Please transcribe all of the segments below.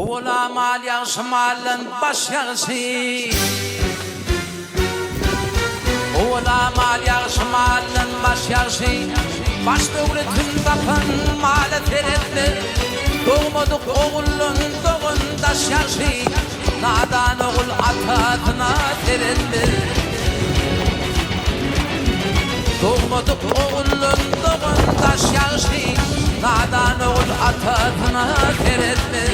Ola mal yağışı malın baş yağışı. Ola mal yağışı malın baş yağışı. Baş devletin kapın male teretli. Doğmadık oğulun doğundaş yağışı. Nadan oğul atatına teretli. Doğmadık oğulun doğundaş yağışı. Nadan oğul atatına teretli.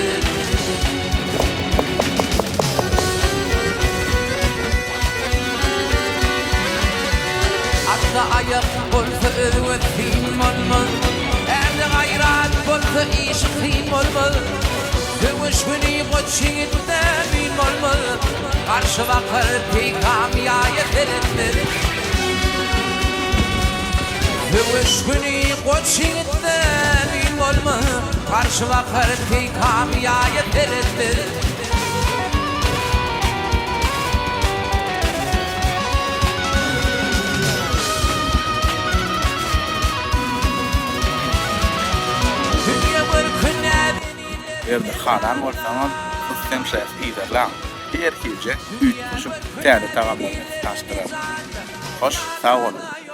Atta ayak bolsa övet film olmaz. Erde gayrat bolsa iş film olmaz. Dövüşünü koçinde film olmaz. Karşı bakır pekamiyaya teretler. Dövüşünü koçinde film olmaz. Karşı bakır pekamiyaya teretler. Erde xaran bolsaňyz, kystem şäs iýerläň. Her hije üýtmüşüm, täze tagamlaryny taşdyrar. Hoş, sag bolun.